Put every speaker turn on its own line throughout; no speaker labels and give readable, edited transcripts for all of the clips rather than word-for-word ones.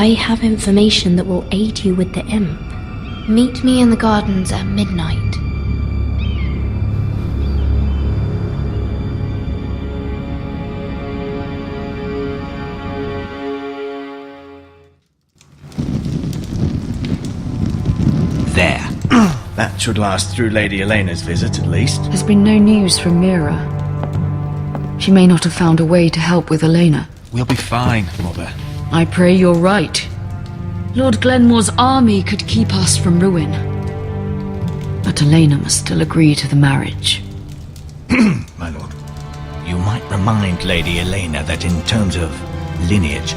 I have information that will aid you with the imp. Meet me in the gardens at midnight.
There. That should last through Lady Elena's visit, at least.
There's been no news from Mira. She may not have found a way to help with Elena.
We'll be fine, Mother.
I pray you're right. Lord Glenmore's army could keep us from ruin. But Elena must still agree to the marriage.
My lord. You might remind Lady Elena that in terms of lineage,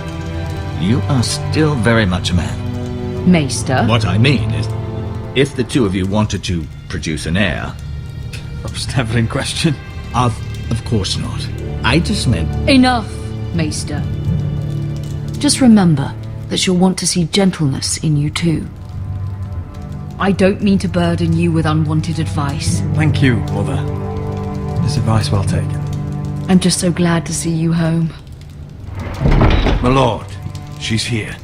you are still very much a man.
Maester?
What I mean is, if the two of you wanted to produce an heir...
That was never in question.
Of course not. I just meant...
Enough, Maester. Just remember that she'll want to see gentleness in you too. I don't mean to burden you with unwanted advice.
Thank you, Mother. This advice well taken.
I'm just so glad to see you home.
My lord, she's here.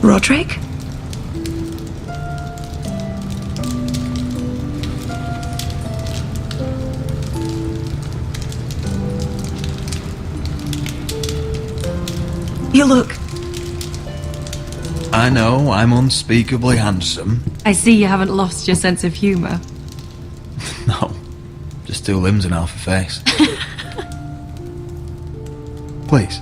Roderick? You look...
I know, I'm unspeakably handsome.
I see you haven't lost your sense of humour.
No, just two limbs and half a face. Please.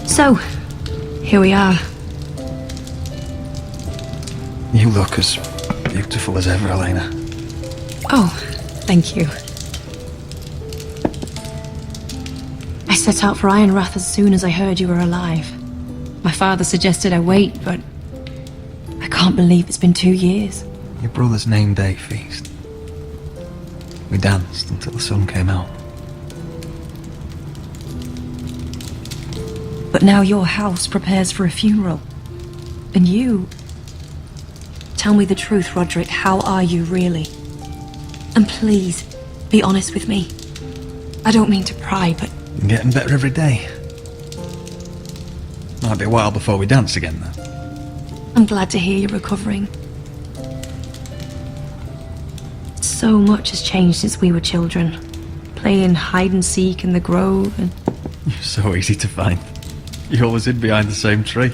So, here we are.
You look as beautiful as ever, Elena.
Oh, thank you. I set out for Ironrath as soon as I heard you were alive. My father suggested I wait, but I can't believe it's been 2 years.
Your brother's name day feast. We danced until the sun came out.
But now your house prepares for a funeral. And you... Tell me the truth, Roderick. How are you really? And please, be honest with me. I don't mean to pry, but...
I'm getting better every day. Might be a while before we dance again, though.
I'm glad to hear you're recovering. So much has changed since we were children. Playing hide and seek in the grove and...
You're so easy to find. You always hid behind the same tree.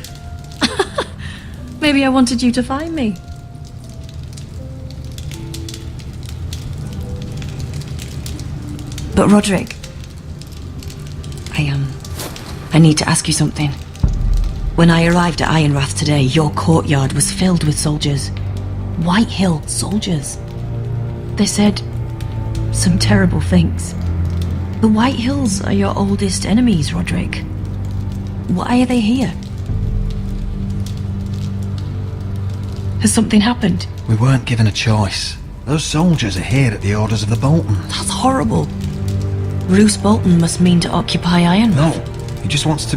Maybe I wanted you to find me. But Roderick, I need to ask you something. When I arrived at Ironrath today, your courtyard was filled with soldiers. White Hill soldiers. They said some terrible things. The White Hills are your oldest enemies, Roderick. Why are they here? Has something happened?
We weren't given a choice. Those soldiers are here at the orders of the Bolton.
That's horrible. Roose Bolton must mean to occupy Ironrath.
No, he just wants to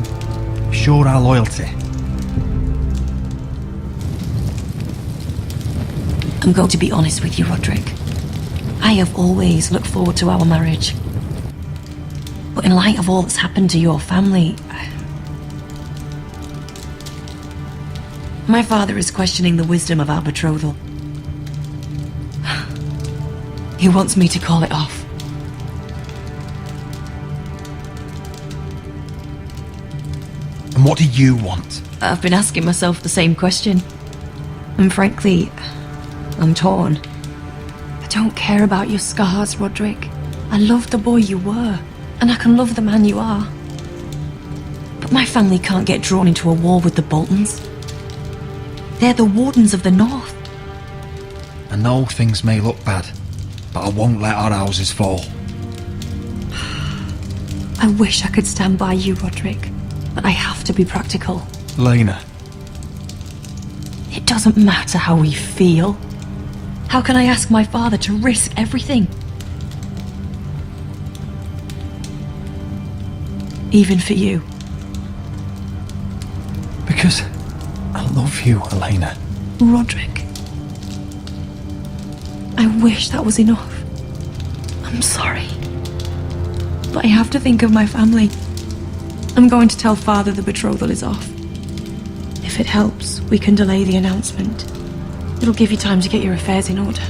assure our loyalty.
I'm going to be honest with you, Roderick. I have always looked forward to our marriage. But in light of all that's happened to your family... My father is questioning the wisdom of our betrothal. He wants me to call it off.
And what do you want?
I've been asking myself the same question. And frankly, I'm torn. I don't care about your scars, Roderick. I love the boy you were, and I can love the man you are. But my family can't get drawn into a war with the Boltons. They're the Wardens of the North.
I know things may look bad, but I won't let our houses fall.
I wish I could stand by you, Roderick, but I have to be practical.
Lena.
It doesn't matter how we feel. How can I ask my father to risk everything? even for you.
Because I love you, Elena.
Roderick. I wish that was enough. I'm sorry. But I have to think of my family. I'm going to tell Father the betrothal is off. If it helps, we can delay the announcement. It'll give you time to get your affairs in order.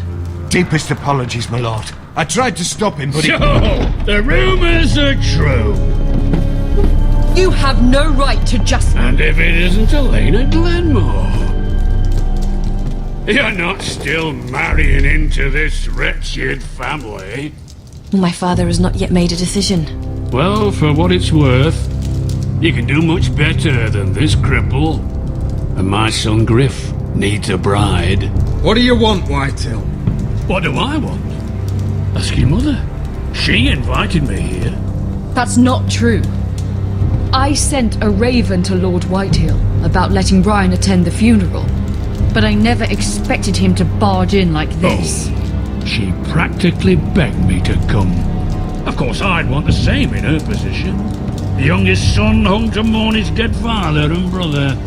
Deepest apologies, my lord. I tried to stop him, but
So, the rumours are true.
You have no right to just...
And if it isn't Elena Glenmore? You're not still marrying into this wretched family?
My father has not yet made a decision.
Well, for what it's worth, you can do much better than this cripple. And my son Griff needs a bride.
What do you want, Whitehill?
What do I want? Ask your mother. She invited me here.
That's not true. I sent a raven to Lord Whitehill about letting Brian attend the funeral, but I never expected him to barge in like this.
She practically begged me to come. Of course, I'd want the same in her position. The youngest son home to mourn his dead father and brother.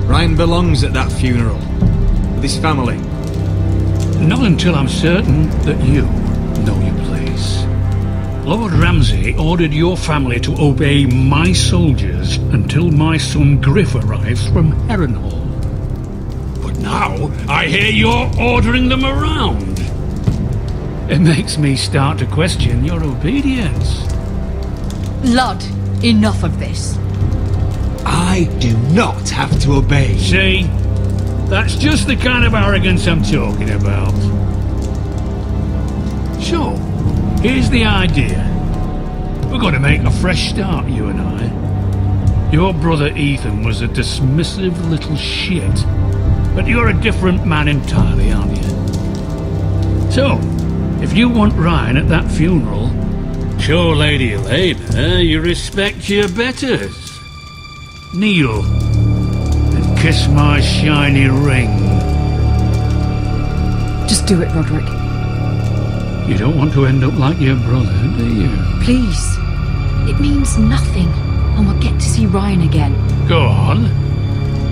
Ryan belongs at that funeral. With his family.
Not until I'm certain that you know your place. Lord Ramsay ordered your family to obey my soldiers until my son Griff arrives from Harrenhal. But now, I hear you're ordering them around. It makes me start to question your obedience.
Lud, enough of this.
I do not have to obey.
See? That's just the kind of arrogance I'm talking about. So, here's the idea. We're going to make a fresh start, you and I. Your brother Ethan was a dismissive little shit. But you're a different man entirely, aren't you? So, if you want Ryan at that funeral, show Lady Elena you respect your betters. Kneel and kiss my shiny ring.
Just do it, Roderick.
You don't want to end up like your brother, do you?
Please. It means nothing, and we'll get to see Ryan again.
Go on.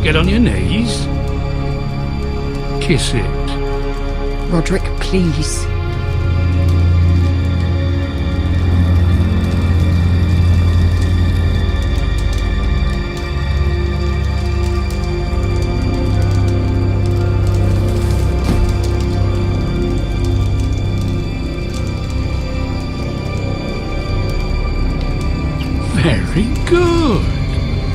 Get on your knees. Kiss it.
Roderick, please.
Very good.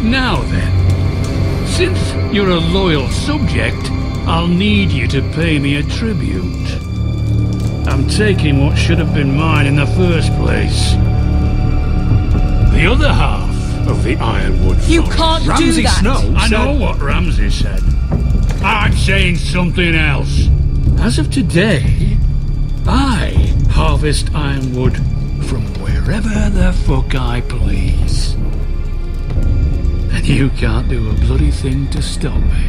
Now then, since you're a loyal subject, I'll need you to pay me a tribute. I'm taking what should have been mine in the first place. The other half of the Ironwood
You
Forest.
can't
Ramsay
do that.
Snow
I know
said-
what Ramsay said. I'm saying something else. As of today, I harvest ironwood from wherever the fuck I please. And you can't do a bloody thing to stop me.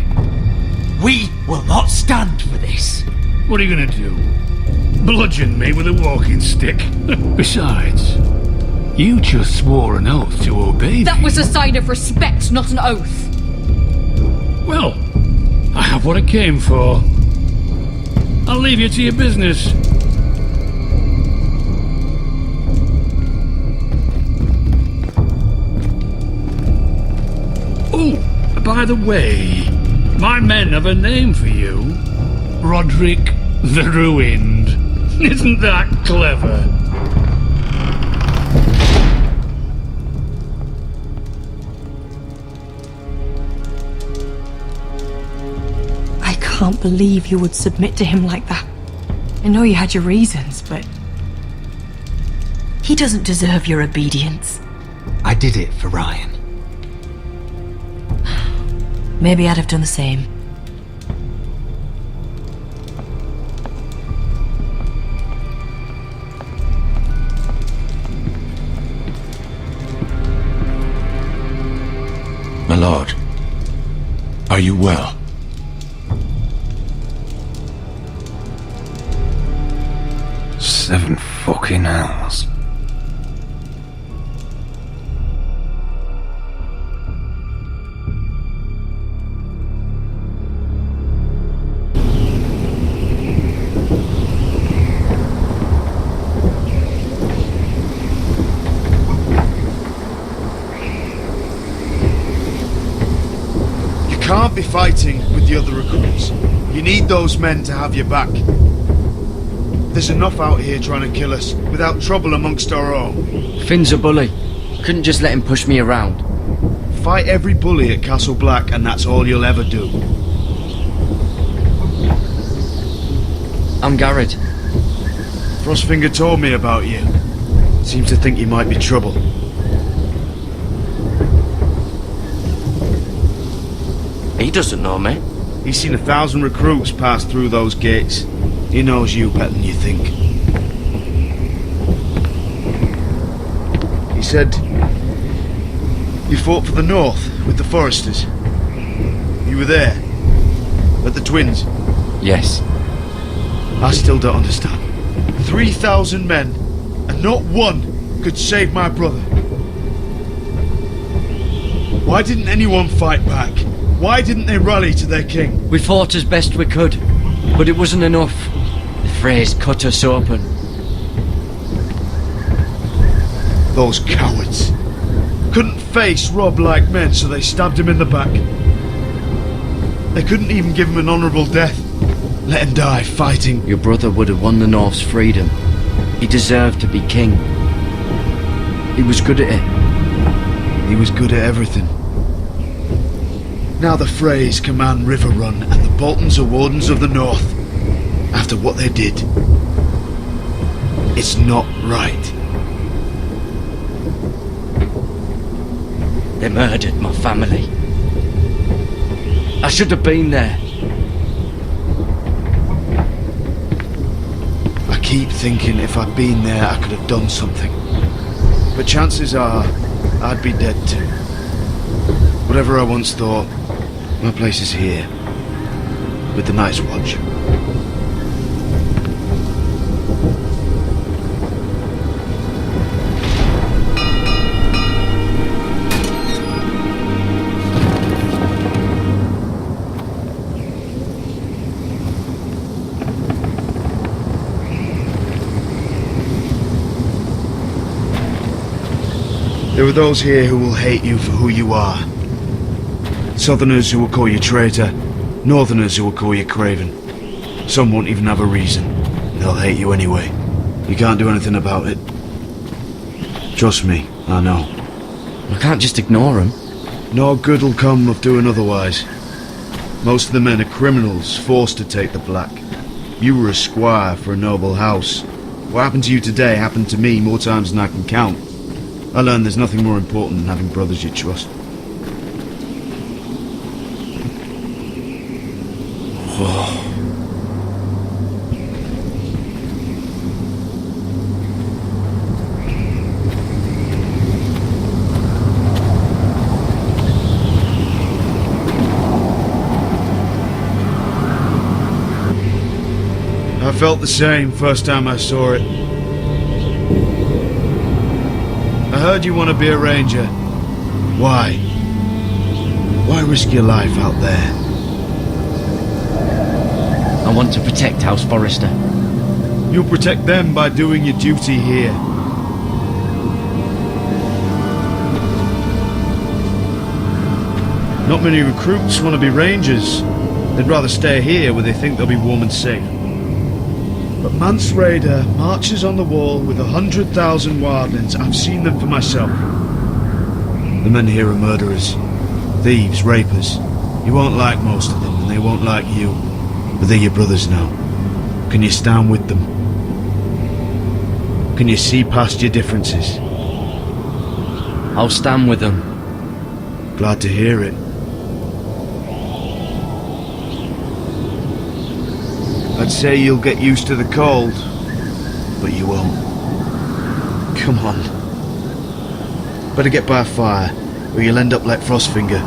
We will not stand for this.
What are you gonna do? Bludgeon me with a walking stick? Besides, you just swore an oath to obey me.
That was a sign of respect, not an oath.
Well, I have what I came for. I'll leave you to your business. Oh, by the way, my men have a name for you. Roderick the Ruined. Isn't that clever?
I can't believe you would submit to him like that. I know you had your reasons, but... he doesn't deserve your obedience.
I did it for Ryan.
Maybe I'd have done the same.
My lord, are you well?
Seven fucking hours.
can't be fighting with the other recruits. You need those men to have your back. There's enough out here trying to kill us, without trouble amongst our own.
Finn's a bully. Couldn't just let him push me around.
Fight every bully at Castle Black, and that's all you'll ever do.
I'm Garrett.
Frostfinger told me about you. Seems to think you might be trouble.
He doesn't know me.
He's seen 1,000 recruits pass through those gates. He knows you better than you think. He said you fought for the North with the Foresters. You were there, at the Twins.
Yes.
I still don't understand. 3,000 men, and not one could save my brother. Why didn't anyone fight back? Why didn't they rally to their king?
We fought as best we could, but it wasn't enough. The Freys cut us open.
Those cowards. Couldn't face Robb like men, so they stabbed him in the back. They couldn't even give him an honourable death. Let him die fighting.
Your brother would have won the North's freedom. He deserved to be king. He was good at it.
He was good at everything. Now the Freys command Riverrun, and the Boltons are Wardens of the North. After what they did. It's not right.
They murdered my family. I should have been there.
I keep thinking if I'd been there I could have done something. But chances are I'd be dead too. Whatever I once thought, my place is here. With the Night's Watch. There are those here who will hate you for who you are. Southerners who will call you traitor. Northerners who will call you craven. Some won't even have a reason. They'll hate you anyway. You can't do anything about it. Trust me, I know.
I can't just ignore him.
No good will come of doing otherwise. Most of the men are criminals, forced to take the black. You were a squire for a noble house. What happened to you today happened to me more times than I can count. I learned there's nothing more important than having brothers you trust. I felt the same first time I saw it. I heard you want to be a ranger. Why? Why risk your life out there?
I want to protect House Forrester.
You'll protect them by doing your duty here. Not many recruits want to be rangers. They'd rather stay here where they think they'll be warm and safe. But Mance Rayder marches on the wall with 100,000 wildlings. I've seen them for myself. The men here are murderers, thieves, rapers. You won't like most of them, and they won't like you. But they're your brothers now. Can you stand with them? Can you see past your differences?
I'll stand with them.
Glad to hear it. I'd say you'll get used to the cold, but you won't. Come on. Better get by a fire, or you'll end up like Frostfinger.